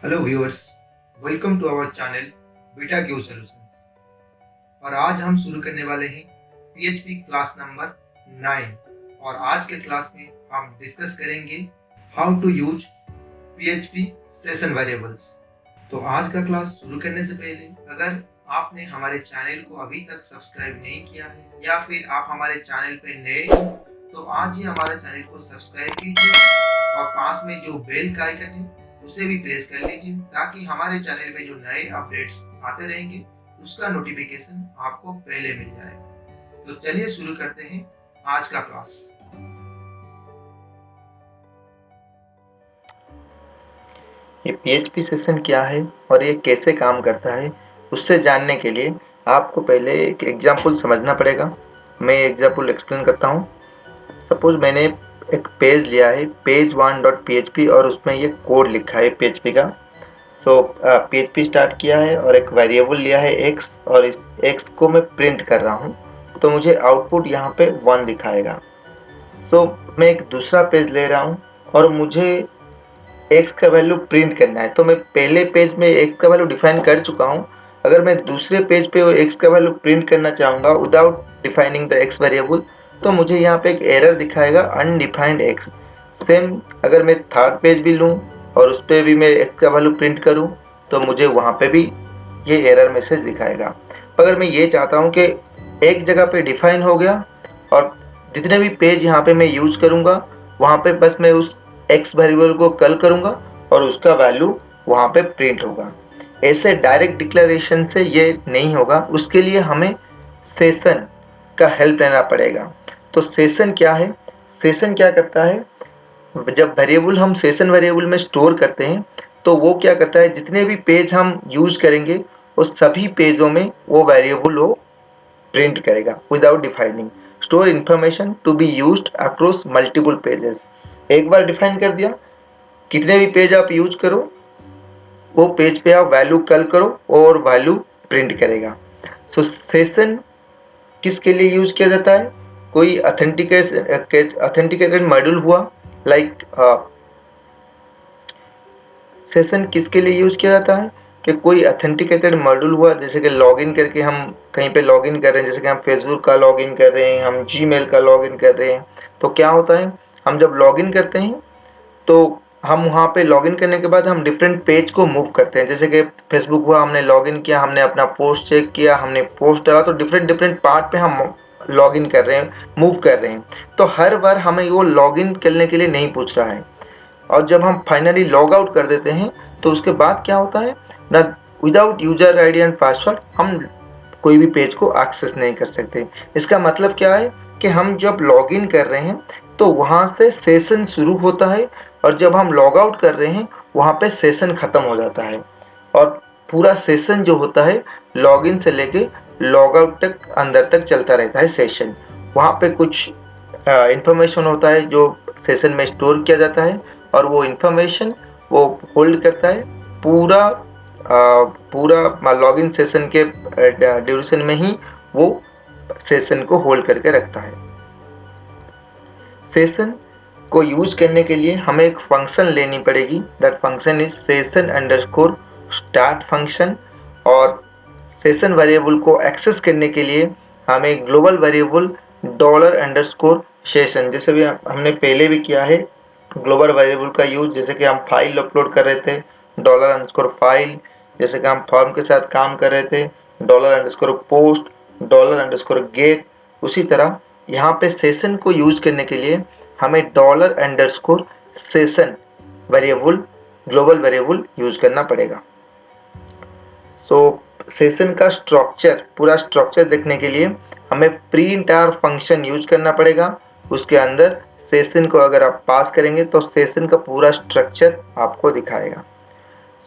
Hello viewers, welcome to our channel Beta Q Solutions. और आज हम शुरू करने वाले हैं पीएचपी क्लास नंबर 9। और आज के क्लास में हम डिस्कस करेंगे how to use PHP session variables. तो आज का क्लास शुरू करने से पहले अगर आपने हमारे चैनल को अभी तक सब्सक्राइब नहीं किया है या फिर आप हमारे चैनल पे नए हैं तो आज ही हमारे चैनल को सब्सक्राइब कीजिए और पास में जो बेल का आइकन है उसे भी प्रेस कर लीजिए ताकि हमारे चैनल पे जो नए अपडेट्स आते रहेंगे उसका नोटिफिकेशन आपको पहले मिल जाएगा। तो चलिए शुरू करते हैं आज का क्लास। ये PHP सेशन क्या है और ये कैसे काम करता है, उससे जानने के लिए आपको पहले एक एग्जाम्पल समझना पड़ेगा। मैं एग्जाम्पल एक्सप्लेन करता हूँ। सपोज मैंने एक पेज लिया है page1.php और उसमें ये कोड लिखा है PHP का। PHP स्टार्ट किया है और एक वेरिएबल लिया है x और इस x को मैं प्रिंट कर रहा हूँ, तो मुझे आउटपुट यहाँ पे 1 दिखाएगा। मैं एक दूसरा पेज ले रहा हूँ और मुझे x का वैल्यू प्रिंट करना है, तो मैं पहले पेज में x का वैल्यू डिफाइन कर चुका हूँ। अगर मैं दूसरे पेज पे वो x का वैल्यू प्रिंट करना चाहूँगा without defining the x variable, तो मुझे यहाँ पे एक एरर दिखाएगा अनडिफाइंड x। सेम अगर मैं थर्ड पेज भी लूँ और उस पर भी मैं x का वैल्यू प्रिंट करूँ तो मुझे वहाँ पे भी ये एरर मैसेज दिखाएगा। अगर मैं ये चाहता हूँ कि एक जगह पे डिफाइन हो गया और जितने भी पेज यहाँ पे मैं यूज करूँगा वहाँ पे बस मैं उस x वेरिएबल को कॉल करूँगा और उसका वैल्यू वहाँ पे प्रिंट होगा। ऐसे डायरेक्ट डिक्लेरेशन से ये नहीं होगा, उसके लिए हमें सेशन का हेल्प लेना पड़ेगा। तो सेशन क्या है? सेशन क्या करता है, जब वेरिएबल हम सेशन वेरिएबल में स्टोर करते हैं तो वो क्या करता है, जितने भी पेज हम यूज करेंगे वो सभी पेजों में वो वेरिएबल वो प्रिंट करेगा without defining. Store information to be used across multiple pages. एक बार डिफाइन कर दिया, कितने भी पेज आप यूज करो वो पेज पे आप वैल्यू कॉल करो और वैल्यू प्रिंट करेगा। सेशन किसके लिए यूज किया जाता है? कोई ऑथेंटिकेशन मॉड्यूल हुआ, लाइक सेशन किसके लिए यूज किया जाता है कि कोई ऑथेंटिकेटेड मॉड्यूल हुआ, जैसे कि लॉगिन करके हम कहीं पे लॉगिन कर रहे हैं, जैसे कि हम फेसबुक का लॉगिन कर रहे हैं, हम जीमेल का लॉगिन कर रहे हैं। तो क्या होता है, हम जब लॉगिन करते हैं तो हम वहाँ पे लॉगिन करने के बाद हम डिफरेंट पेज को मूव करते हैं। जैसे कि फेसबुक हुआ, हमने लॉगिन किया, हमने अपना पोस्ट चेक किया, हमने पोस्ट डाला, तो डिफरेंट डिफरेंट पार्ट पे हम लॉगिन कर रहे हैं, मूव कर रहे हैं। तो हर बार हमें वो लॉगिन करने के लिए नहीं पूछ रहा है। और जब हम फाइनली लॉग आउट कर देते हैं तो उसके बाद क्या होता है ना, without user ID and password हम कोई भी पेज को एक्सेस नहीं कर सकते। इसका मतलब क्या है कि हम जब लॉगिन कर रहे हैं तो वहाँ से सेशन शुरू होता है और जब हम लॉग आउट कर रहे हैं वहाँ पे सेशन ख़त्म हो जाता है। और पूरा सेशन जो होता है लॉगिन से लेके लॉग आउट तक अंदर तक चलता रहता है सेशन। वहाँ पे कुछ इंफॉर्मेशन होता है जो सेशन में स्टोर किया जाता है और वो इंफॉर्मेशन वो होल्ड करता है पूरा लॉगिन सेशन के ड्यूरेशन में ही वो सेशन को होल्ड करके रखता है। सेशन को यूज करने के लिए हमें एक फंक्शन लेनी पड़ेगी। That function is session underscore start function. और सेशन वेरिएबल को एक्सेस करने के लिए हमें global variable dollar underscore session, जैसे भी हमने पहले भी किया है ग्लोबल वेरिएबल का यूज, जैसे कि हम फाइल अपलोड कर रहे थे डॉलर अंडरस्कोर फाइल, जैसे कि हम फॉर्म के साथ काम कर रहे थे dollar underscore post, dollar underscore get. उसी तरह यहाँ पे सेशन को यूज करने के लिए हमें dollar underscore session variable global variable use करना पड़ेगा। सेशन का स्ट्रक्चर, पूरा स्ट्रक्चर देखने के लिए हमें प्रिंट आर फंक्शन यूज करना पड़ेगा। उसके अंदर सेशन को अगर आप पास करेंगे तो सेशन का पूरा स्ट्रक्चर आपको दिखाएगा।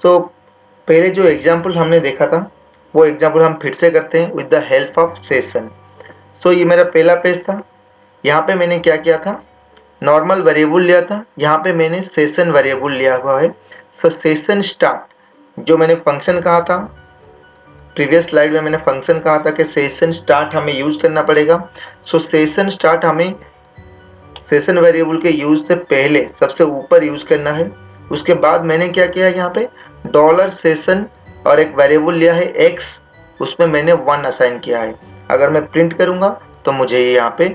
पहले जो एग्जाम्पल हमने देखा था वो एग्जाम्पल हम फिर से करते हैं with the help of session. ये मेरा पहला पेज था। यहाँ पे मैंने क्या किया था, नॉर्मल वेरिएबल लिया था, यहाँ पे मैंने सेशन वेरिएबल लिया हुआ है। सेशन स्टार्ट जो मैंने फंक्शन कहा था, प्रीवियस स्लाइड में मैंने फंक्शन कहा था कि सेशन स्टार्ट हमें यूज करना पड़ेगा। सेशन स्टार्ट हमें सेशन वेरिएबल के यूज से पहले सबसे ऊपर यूज करना है। उसके बाद मैंने क्या किया है, यहाँ पे डॉलर सेशन और एक वेरिएबल लिया है x, उसमें मैंने 1 असाइन किया है। अगर मैं प्रिंट करूँगा तो मुझे ये यहाँ पे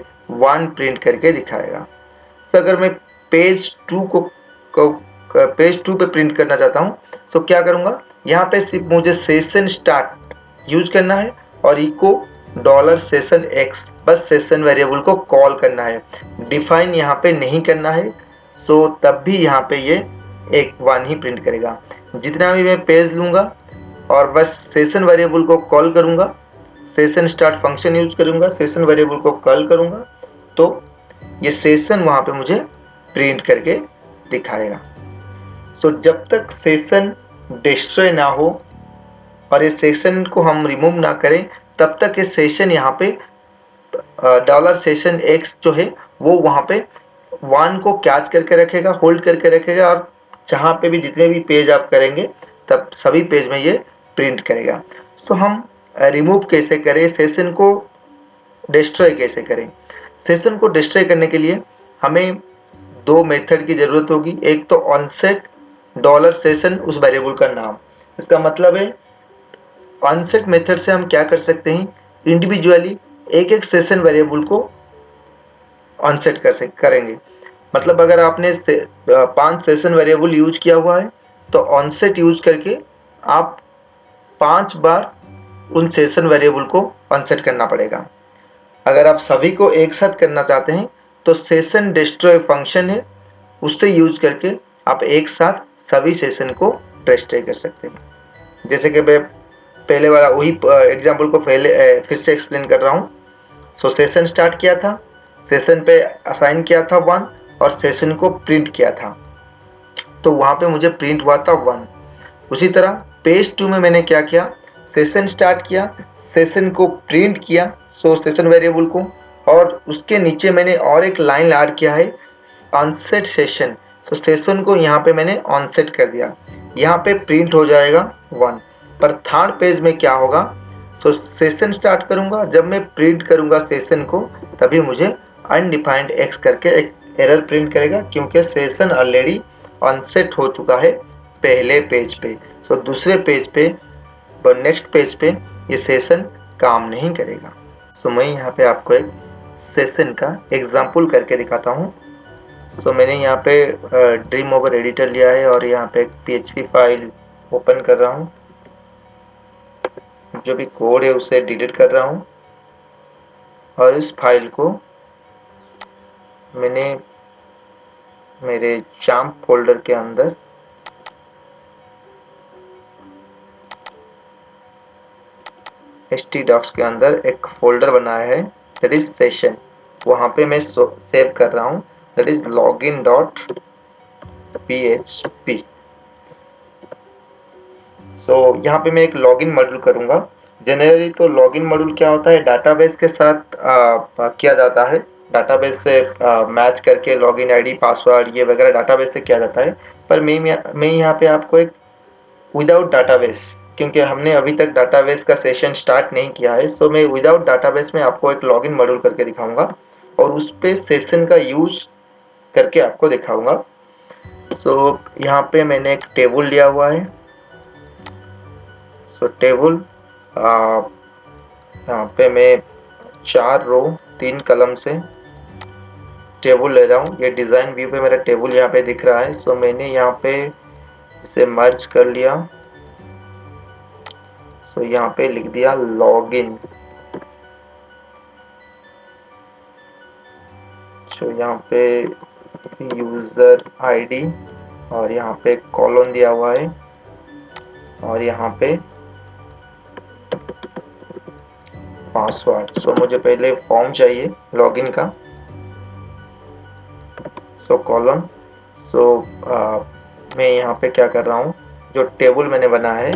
1 प्रिंट करके दिखाएगा। तो अगर मैं पेज 2 को पेज 2 पे प्रिंट करना चाहता हूँ तो क्या करूँगा, यहाँ पे सिर्फ मुझे सेशन स्टार्ट यूज करना है और इको डॉलर सेशन x, बस सेशन वेरिएबल को कॉल करना है, डिफाइन यहाँ पे नहीं करना है। तो तब भी यहाँ पे ये एक 1 ही प्रिंट करेगा। जितना भी मैं पेज लूँगा और बस सेशन वेरिएबल को कॉल करूँगा, सेशन स्टार्ट फंक्शन यूज करूँगा, सेशन वेरिएबल को कॉल करूँगा, तो ये सेशन वहाँ पे मुझे प्रिंट करके दिखाएगा। सो जब तक सेशन डिस्ट्रॉय ना हो और इस सेशन को हम रिमूव ना करें, तब तक ये सेशन यहाँ पे डॉलर सेशन x जो है वो वहाँ पे 1 को कैच करके रखेगा, होल्ड करके रखेगा, और जहाँ पे भी जितने भी पेज आप करेंगे तब सभी पेज में ये प्रिंट करेगा। तो हम रिमूव कैसे करें, सेशन को डिस्ट्रॉय कैसे करें? सेशन को डिस्ट्रॉय करने के लिए हमें 2 मेथड की ज़रूरत होगी। एक तो ऑनसेट डॉलर सेशन उस वेरिएबल का नाम, इसका मतलब है ऑनसेट मेथड से हम क्या कर सकते हैं, इंडिविजुअली एक एक सेशन वेरिएबल को ऑनसेट करेंगे। मतलब अगर आपने 5 सेशन वेरिएबल यूज किया हुआ है तो ऑनसेट यूज करके आप 5 बार उन सेशन वेरिएबल को ऑनसेट करना पड़ेगा। अगर आप सभी को एक साथ करना चाहते हैं तो सेशन डिस्ट्रॉय फंक्शन है, उससे यूज करके आप एक साथ सभी सेशन को डिस्ट्रॉय कर सकते हैं। जैसे कि मैं पहले वाला वही एग्जांपल को फिर से एक्सप्लेन कर रहा हूँ। सो सेशन स्टार्ट किया था, सेशन पे असाइन किया था 1 और सेशन को प्रिंट किया था, तो वहाँ पे मुझे प्रिंट हुआ था 1। उसी तरह पेज 2 में मैंने क्या किया, सेशन स्टार्ट किया, सेशन को प्रिंट किया, सो सेशन वेरिएबल को, और उसके नीचे मैंने और एक लाइन ऐड किया है ऑनसेट सेशन। तो सेशन को यहाँ पे मैंने ऑनसेट कर दिया, यहाँ पे प्रिंट हो जाएगा 1। पर थर्ड पेज में क्या होगा, सो सेशन स्टार्ट करूँगा, जब मैं प्रिंट करूँगा सेशन को तभी मुझे अनडिफाइंड x करके एक एरर प्रिंट करेगा, क्योंकि सेशन ऑलरेडी ऑनसेट हो चुका है पहले पेज पे। सो दूसरे पेज पे और नेक्स्ट पेज पे ये सेशन काम नहीं करेगा। सो मैं यहाँ पे आपको एक सेशन का एग्जाम्पल करके दिखाता हूँ। सो मैंने यहाँ पे ड्रीम ओवर एडिटर लिया है और यहाँ पे एक PHP फाइल ओपन कर रहा हूँ। जो भी कोड है उसे डिलीट कर रहा हूँ और इस फाइल को मैंने मेरे चाम्प फोल्डर के अंदर htdocs के अंदर एक फोल्डर बनाया है, दैट इज सेशन। वहाँ पे मैं सेव कर रहा हूँ, दैट इज login.php। सो यहाँ पे मैं एक लॉगिन मॉड्यूल करूँगा। जनरली तो लॉगिन मॉड्यूल क्या होता है, डाटाबेस के साथ किया जाता है, डाटाबेस से मैच करके लॉगिन आईडी पासवर्ड ये वगैरह डाटाबेस से किया जाता है। पर मैं यहाँ पे आपको एक विदाउट डाटाबेस, क्योंकि हमने अभी तक डाटाबेस का सेशन स्टार्ट नहीं किया है, तो मैं विदाउट डाटाबेस में आपको एक लॉगिन मॉड्यूल करके दिखाऊंगा और उस पे सेशन का यूज करके आपको दिखाऊंगा। सो यहाँ पे मैंने एक टेबल लिया हुआ है। सो टेबल यहाँ पे मैं 4 रो 3 कलम से टेबल ले रहा हूँ। ये डिज़ाइन व्यू पे मेरा टेबल यहाँ पे दिख रहा है। सो मैंने यहाँ पे इसे मर्ज कर लिया। तो यहाँ पे लिख दिया लॉगिन। तो यहाँ पे यूजर आईडी और यहाँ पे कॉलन दिया हुआ है और यहाँ पे पासवर्ड। सो मुझे पहले फॉर्म चाहिए लॉगिन का, सो कॉलन। सो मैं यहाँ पे क्या कर रहा हूँ, जो टेबल मैंने बनाया है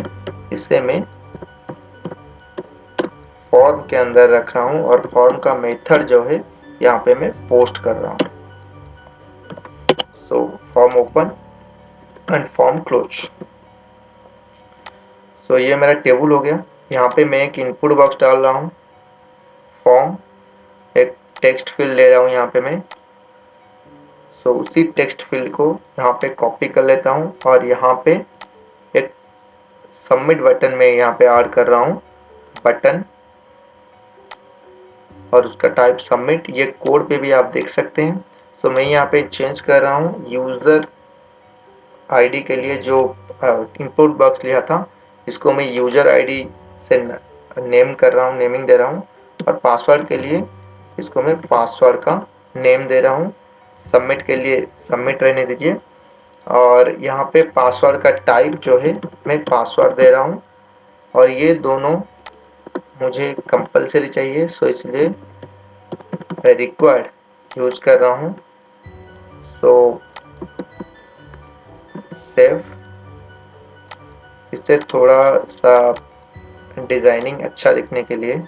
इसे मैं फॉर्म के अंदर रख रहा हूँ और फॉर्म का मेथड जो है यहाँ पे मैं पोस्ट कर रहा हूँ। So form open and form close. So ये मेरा टेबल हो गया। यहाँ पे मैं एक इनपुट बॉक्स डाल रहा हूँ, फॉर्म, एक टेक्स्ट फील्ड ले रहा हूँ यहाँ पे मैं। सो उसी टेक्स्ट फील्ड को यहाँ पे कॉपी कर लेता हूँ और यहाँ पे एक सबमिट बटन में यहाँ पे ऐड कर रहा हूँ बटन, और उसका टाइप सबमिट। ये कोड पे भी आप देख सकते हैं। सो मैं यहाँ पे चेंज कर रहा हूँ यूज़र आईडी के लिए जो इनपुट बॉक्स लिया था, इसको मैं यूज़र आईडी से नेम कर रहा हूँ, नेमिंग दे रहा हूँ, और पासवर्ड के लिए इसको मैं पासवर्ड का नेम दे रहा हूँ। सबमिट के लिए सबमिट रहने दीजिए, और यहाँ पे पासवर्ड का टाइप जो है मैं पासवर्ड दे रहा हूँ, और ये दोनों मुझे कंपलसरी चाहिए, सो इसलिए रिक्वायर्ड यूज कर रहा हूँ। सो सेव, इससे थोड़ा सा डिज़ाइनिंग अच्छा दिखने के लिए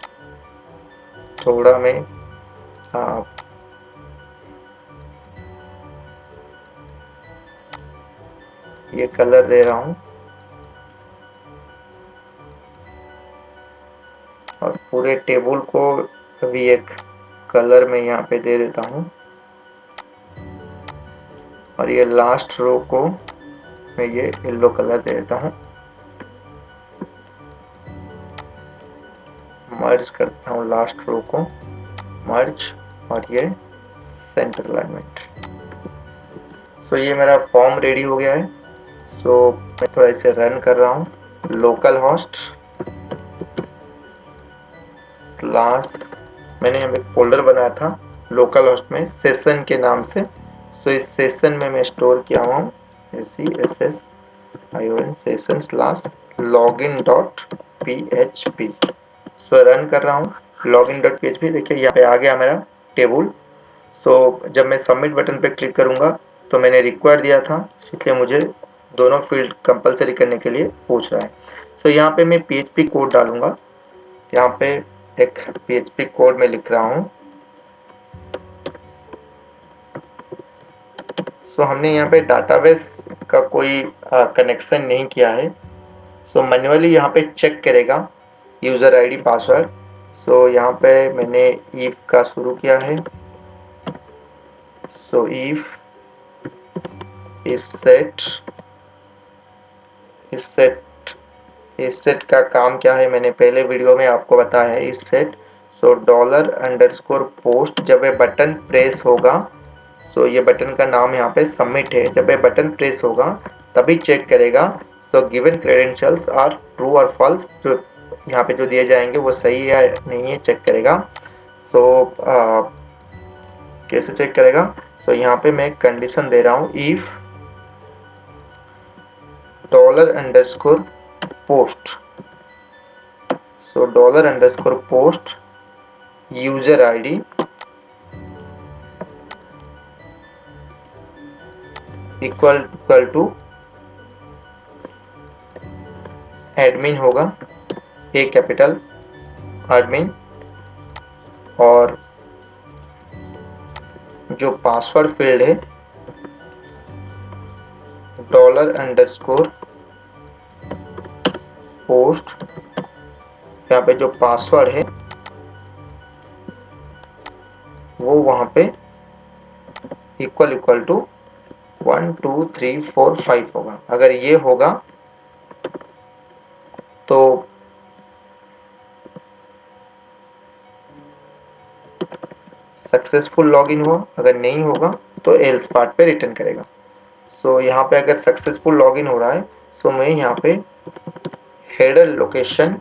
थोड़ा मैं ये कलर दे रहा हूँ, और पूरे टेबल को भी एक कलर में यहाँ पे दे देता हूँ, और ये लास्ट रो को मैं ये येलो कलर दे देता हूँ। मर्ज करता हूँ लास्ट रो को, मर्ज, और ये सेंटर अलाइनमेंट। सो ये मेरा फॉर्म रेडी हो गया है। सो मैं थोड़ा इसे रन कर रहा हूँ। लोकल होस्ट स्लैश, मैंने यहाँ एक फोल्डर बनाया था लोकल होस्ट में सेशन के नाम से। सो इस सेशन में मैं स्टोर किया हुआ हूँ SESSION session slash login dot PHP। सो रन कर रहा हूँ लॉगिन डॉट PHP। देखिए यहाँ पे आ गया मेरा टेबल। सो जब मैं सबमिट बटन पे क्लिक करूँगा तो मैंने रिक्वायर दिया था, इसलिए मुझे दोनों फील्ड कंपलसरी करने के लिए पूछ रहा है। सो यहाँ पे मैं PHP कोड डालूँगा। यहाँ पे एक PHP कोड में लिख रहा हूँ। सो हमने यहाँ पे डाटाबेस का कोई कनेक्शन नहीं किया है। सो मैन्युअली यहाँ पे चेक करेगा यूज़र आईडी पासवर्ड। सो यहाँ पे मैंने इफ का शुरू किया है। सो इफ इस सेट का काम क्या है, मैंने पहले वीडियो में आपको बताया है इस सेट। सो $_पोस्ट, जब ये बटन प्रेस होगा, सो ये बटन का नाम यहाँ पे सबमिट है, जब ये बटन प्रेस होगा तभी चेक करेगा so given credentials are true और फॉल्स, जो यहाँ पे जो दिए जाएंगे वो सही है या नहीं है चेक करेगा। सो कैसे चेक करेगा? सो यहाँ पे मैं एक कंडीशन दे रहा हूँ, इफ $_पोस्ट, सो $_पोस्ट user ID equal to admin होगा, ए कैपिटल एडमिन, और जो पासवर्ड फील्ड है $_पोस्ट, यहाँ पे जो पासवर्ड है वो वहाँ पे इक्वल टू 1 2 3 4 5 होगा। अगर ये होगा तो सक्सेसफुल लॉगिन हुआ, अगर नहीं होगा तो एल्स पार्ट पे रिटर्न करेगा। सो यहाँ पे अगर सक्सेसफुल लॉगिन हो रहा है, सो मैं यहाँ पे हेडर लोकेशन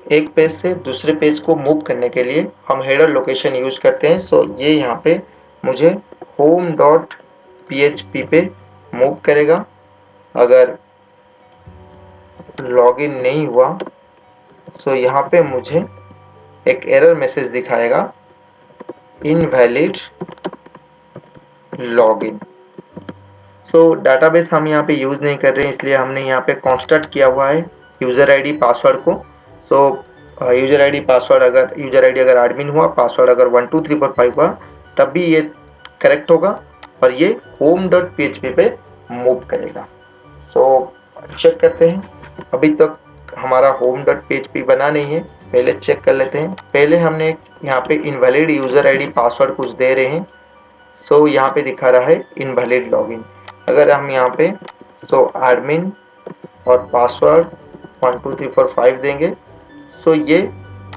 एक पेज से दूसरे पेज को मूव करने के लिए हम हेडर लोकेशन यूज करते हैं। सो ये यहाँ पे मुझे home.php पे मूव करेगा। अगर लॉगिन नहीं हुआ सो यहाँ पे मुझे एक एरर मैसेज दिखाएगा, इनवैलिड लॉगिन। सो डाटाबेस हम यहाँ पे यूज़ नहीं कर रहे हैं, इसलिए हमने यहाँ पे कंस्ट्रक्ट किया हुआ है यूज़र आईडी पासवर्ड को। सो यूज़र आईडी अगर एडमिन हुआ, पासवर्ड अगर 1 2 3 4 5 हुआ, तब भी ये करेक्ट होगा और ये home.php पे मूव करेगा। सो चेक करते हैं, अभी तक हमारा होम डॉट php बना नहीं है, पहले चेक कर लेते हैं। पहले हमने यहाँ पे इनवैलिड यूज़र आईडी पासवर्ड कुछ दे रहे हैं, सो यहाँ पे दिखा रहा है इनवैलिड लॉगिन। अगर हम यहाँ पे एडमिन और पासवर्ड 1 2 3 4 5 देंगे, सो ये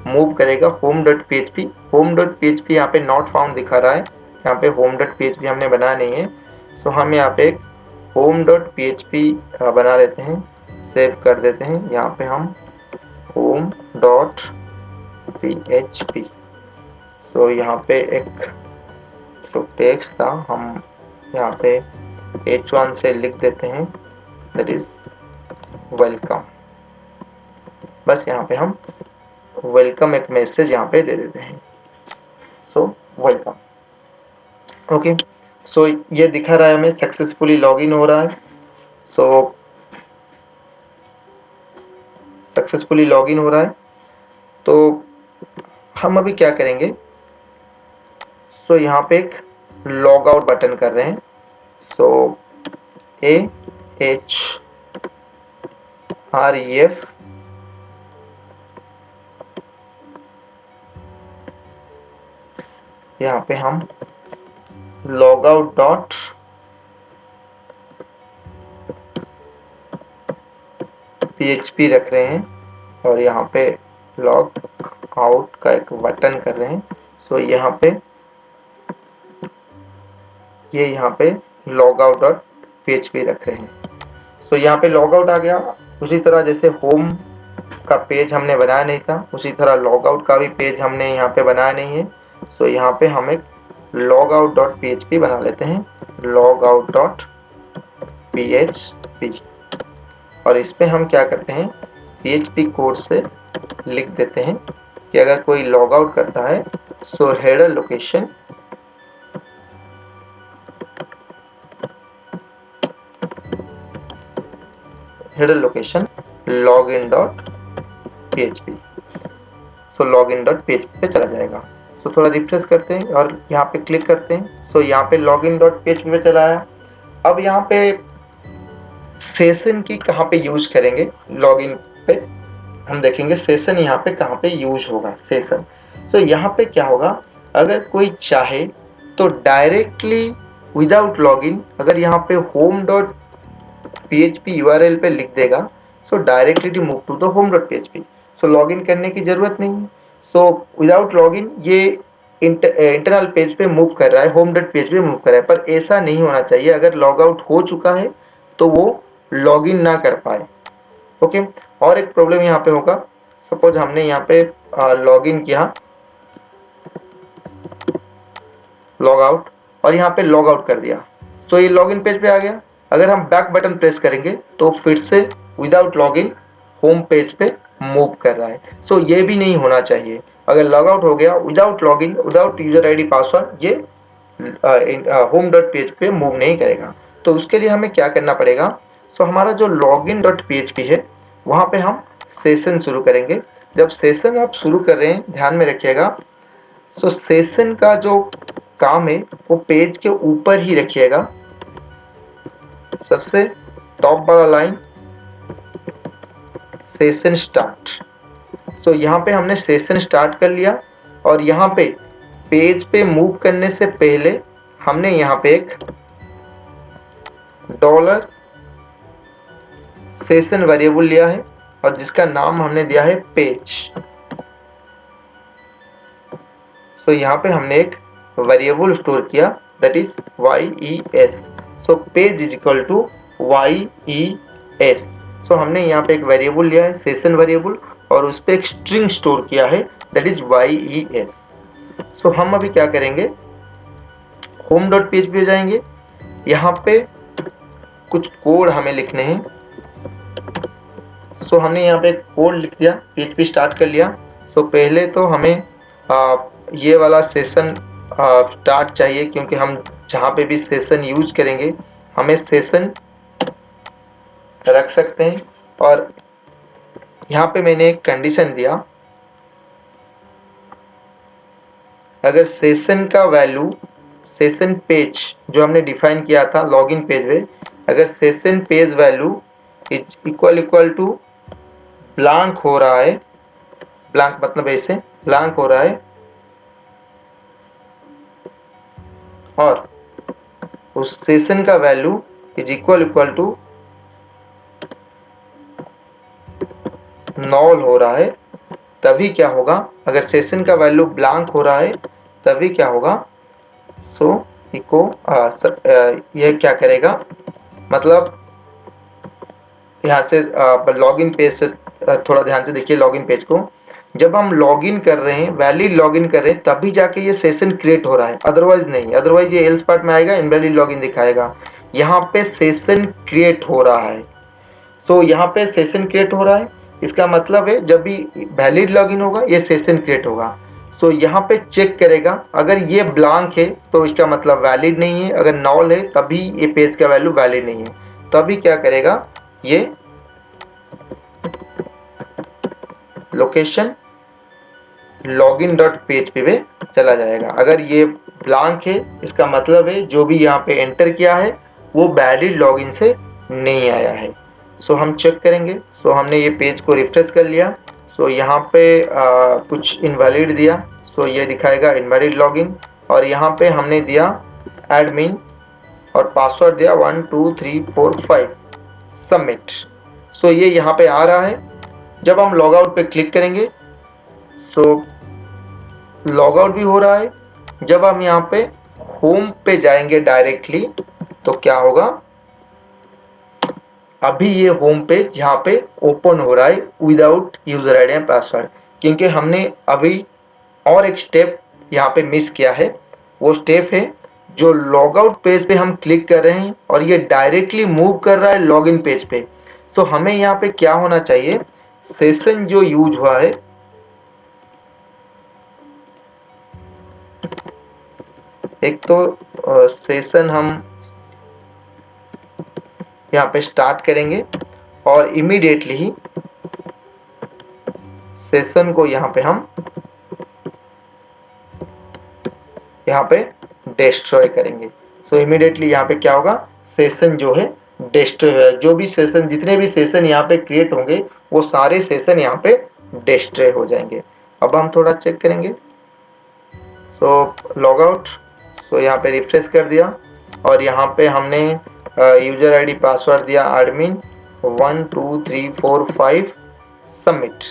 मूव करेगा home dot php। Home dot php यहाँ पे नॉट फाउंड दिखा रहा है, यहाँ पे होम डॉट php हमने बनाया नहीं है। सो हम यहाँ पे एक होम डॉट php बना लेते हैं, सेव कर देते हैं। यहाँ पे हम होम डॉट php, सो यहाँ पे एक जो टेक्स्ट था हम यहाँ पे h1 से लिख देते हैं, दैट इज वेलकम। बस यहाँ पे हम वेलकम एक मैसेज यहाँ पे दे देते हैं, सो वेलकम। ओके, सो ये दिखा रहा है हमें सक्सेसफुली लॉगिन हो रहा है। सो सक्सेसफुली लॉगिन हो रहा है, तो हम अभी क्या करेंगे, सो यहाँ पे एक लॉग आउट बटन कर रहे हैं। सो AHREF यहाँ पे हम लॉग आउट डॉट php रख रहे हैं और यहाँ पे लॉग आउट का एक बटन कर रहे हैं। सो यहाँ पे ये यहाँ पे लॉग आउट डॉट php रख रहे हैं। सो यहाँ पे लॉग आउट आ गया। उसी तरह जैसे होम का पेज हमने बनाया नहीं था, उसी तरह लॉग आउट का भी पेज हमने यहाँ पे बनाया नहीं है। सो यहाँ पे हम एक लॉग आउट डॉट php बना लेते हैं, लॉग आउट डॉट php, और इस पे हम क्या करते हैं, php कोड से लिख देते हैं कि अगर कोई लॉग आउट करता है, so header location login dot php, so login dot php पे चला जाएगा। सो थोड़ा रिफ्रेश करते हैं और यहाँ पे क्लिक करते हैं। सो यहाँ पे login डॉट php पे चला आया। अब यहाँ पे सेशन की कहाँ पे यूज करेंगे, लॉगिन पे हम देखेंगे सेशन यहाँ पे कहाँ पे यूज होगा, सेशन। सो यहाँ पे क्या होगा, अगर कोई चाहे तो डायरेक्टली विदाउट लॉगिन अगर यहाँ पे होम डॉट php URL पे लिख देगा, so directly move to the home dot php, so login करने की जरूरत नहीं है। सो विदाउट लॉगिन ये इंटरनल पेज पे मूव कर रहा है, होम डॉट php पे मूव कर रहा है, पर ऐसा नहीं होना चाहिए। अगर लॉग आउट हो चुका है तो वो लॉगिन ना कर पाए। ओके, और एक प्रॉब्लम यहाँ पे होगा, सपोज हमने यहाँ पे लॉगिन किया, लॉग आउट, और यहाँ पे लॉग आउट कर दिया, तो ये लॉगिन पेज पे आ गया। अगर हम बैक बटन प्रेस करेंगे तो फिर से विदाउट लॉगिन होम पेज पे मूव कर रहा है। सो ये भी नहीं होना चाहिए। अगर लॉग आउट हो गया without login, without user ID password, ये होम डॉट पेज पे मूव नहीं करेगा। तो उसके लिए हमें क्या करना पड़ेगा, सो हमारा जो लॉगिन डॉट php है वहाँ पे हम सेशन शुरू करेंगे। जब सेशन आप शुरू कर रहे हैं, ध्यान में रखिएगा, सो सेशन का जो काम है वो पेज के ऊपर ही रखिएगा, सबसे टॉप वाला लाइन, सेशन स्टार्ट। सो यहाँ पे हमने सेशन स्टार्ट कर लिया और यहाँ पे पेज पे मूव करने से पहले हमने यहाँ पे एक डॉलर सेशन वेरिएबल लिया है और जिसका नाम हमने दिया है पेज। सो यहाँ पे हमने एक वेरिएबल स्टोर किया, that is YES। So page is equal to YES। So हमने यहाँ पे एक वेरिएबल लिया है, सेशन वेरिएबल, और उस पर एक स्ट्रिंग स्टोर किया है, दैट इज YES। सो हम अभी क्या करेंगे, होम डॉट पेज पे जाएंगे, यहाँ पे कुछ कोड हमें लिखने हैं। सो हमने यहाँ पे एक कोड लिख दिया, पेज पे स्टार्ट कर लिया। सो पहले तो हमें ये वाला सेशन स्टार्ट चाहिए, क्योंकि हम जहाँ पे भी सेशन यूज करेंगे हमें सेशन रख सकते हैं। और यहाँ पे मैंने एक कंडीशन दिया, अगर सेशन का वैल्यू, सेशन पेज जो हमने डिफाइन किया था लॉगिन पेज में, अगर session page value is equal to blank हो रहा है, ब्लैंक मतलब ऐसे ब्लैंक हो रहा है, और उस सेशन का value is equal to null हो रहा है, तभी क्या होगा, अगर सेशन का वैल्यू ब्लैंक हो रहा है तभी क्या होगा, सो इको यह क्या करेगा, मतलब यहाँ से लॉगिन पेज से थोड़ा ध्यान से देखिए लॉगिन पेज को, जब हम लॉगिन कर रहे हैं, वैलिड लॉगिन कर रहे हैं, तभी जाके ये सेशन क्रिएट हो रहा है, अदरवाइज नहीं। अदरवाइज ये एल्स पार्ट में आएगा, इनवैलिड लॉगिन दिखाएगा। यहाँ पे सेशन क्रिएट हो रहा है, सो यहाँ पे सेशन क्रिएट हो रहा है, इसका मतलब है जब भी वैलिड लॉगिन होगा ये सेशन क्रिएट होगा। सो यहाँ पे चेक करेगा, अगर ये ब्लैंक है तो इसका मतलब वैलिड नहीं है, अगर नॉल है तभी ये पेज का वैल्यू वैलिड नहीं है। तभी क्या करेगा, ये लोकेशन लॉगिन डॉट पीएचपी पे चला जाएगा। अगर ये ब्लैंक है इसका मतलब है जो भी यहाँ पे एंटर किया है वो वैलिड लॉगिन से नहीं आया है। सो हम चेक करेंगे। सो हमने ये पेज को रिफ्रेश कर लिया। सो यहाँ पे कुछ इनवैलिड दिया, सो ये दिखाएगा इनवैलिड लॉगिन, और यहाँ पे हमने दिया एडमिन और पासवर्ड दिया 1 2 3 4 5, सबमिट। सो ये यहाँ पे आ रहा है। जब हम लॉग आउट पे क्लिक करेंगे सो लॉग आउट भी हो रहा है। जब हम यहाँ पे होम पे जाएंगे डायरेक्टली तो क्या होगा, अभी ये होम पेज यहाँ पे ओपन हो रहा है without user ID and password, क्योंकि हमने अभी और एक स्टेप यहाँ पे मिस किया है। वो स्टेप है जो लॉग आउट पेज पे हम क्लिक कर रहे हैं और ये डायरेक्टली मूव कर रहा है लॉगिन पेज पे। सो हमें यहाँ पे क्या होना चाहिए, सेशन जो यूज हुआ है, एक तो सेशन हम यहाँ पे स्टार्ट करेंगे और इमीडिएटली ही सेशन को यहाँ पे हम यहाँ पे डिस्ट्रॉय करेंगे। सो इमीडिएटली यहाँ पे क्या होगा, सेशन जो है डिस्ट्रॉय है। जो भी सेशन, जितने भी सेशन यहाँ पे क्रिएट होंगे वो सारे सेशन यहाँ पे डिस्ट्रॉय हो जाएंगे। अब हम थोड़ा चेक करेंगे। सो लॉग आउट, सो यहाँ पे रिफ्रेश कर दिया और यहाँ पे हमने यूजर आईडी पासवर्ड दिया एडमिन 1 2 3 4 5, सबमिट।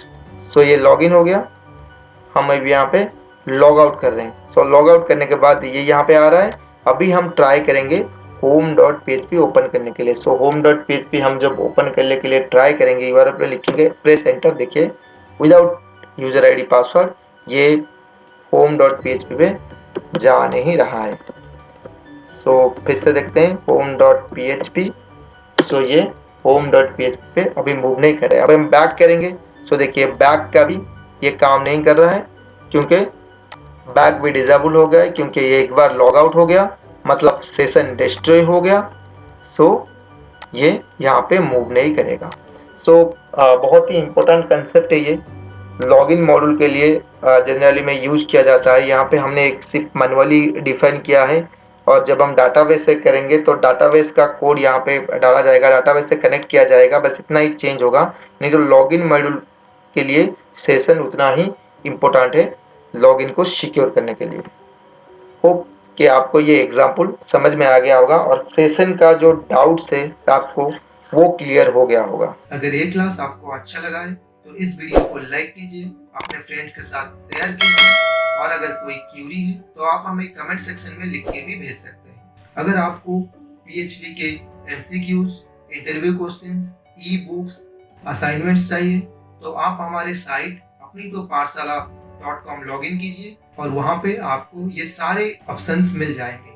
सो ये लॉगिन हो गया। हम अभी यहाँ पे लॉग आउट कर रहे हैं। सो लॉग आउट करने के बाद ये यहाँ पे आ रहा है। अभी हम ट्राई करेंगे होम डॉट php ओपन करने के लिए। सो होम डॉट php हम जब ओपन करने के लिए ट्राई करेंगे, यूआरएल पे लिखेंगे प्रेस एंटर। देखिए विदाउट यूजर आईडी पासवर्ड ये होम डॉट php पे जा नहीं रहा है। सो फिर से देखते हैं होम डॉट php। सो ये होम डॉट php पे अभी मूव नहीं कर रहा है। अब हम बैक करेंगे। सो देखिए बैक का भी ये काम नहीं कर रहा है, क्योंकि बैक भी डिसेबल हो गया है, क्योंकि ये एक बार लॉग आउट हो गया मतलब सेशन डिस्ट्रॉय हो गया। सो ये यहाँ पे मूव नहीं करेगा। सो बहुत ही इम्पोर्टेंट कंसेप्ट है ये, लॉगिन मॉड्यूल के लिए जनरली में यूज किया जाता है। यहाँ पे हमने एक सिर्फ मैनुअली डिफाइन किया है, और जब हम डाटाबेस से करेंगे तो डाटाबेस का कोड यहाँ पे डाला जाएगा, डाटाबेस से कनेक्ट किया जाएगा, बस इतना ही चेंज होगा। नहीं तो लॉगिन मॉड्यूल के लिए सेशन उतना ही इम्पोर्टेंट है लॉगिन को सिक्योर करने के लिए। होप कि आपको ये एग्जाम्पल समझ में आ गया होगा और सेशन का जो डाउट्स है आपको वो क्लियर हो गया होगा। अगर ये क्लास आपको अच्छा लगा है तो इस वीडियो को लाइक कीजिए, अपने फ्रेंड्स के साथ शेयर कीजिए, और अगर कोई क्यूरी है तो आप हमें कमेंट सेक्शन में लिख के भी भेज सकते हैं। अगर आपको PHP के MCQs, interview questions, e books, assignments चाहिए तो आप हमारे साइट अपनी तो पाठशाला.com लॉगिन कीजिए और वहाँ पे आपको ये सारे ऑप्शंस मिल जाएंगे।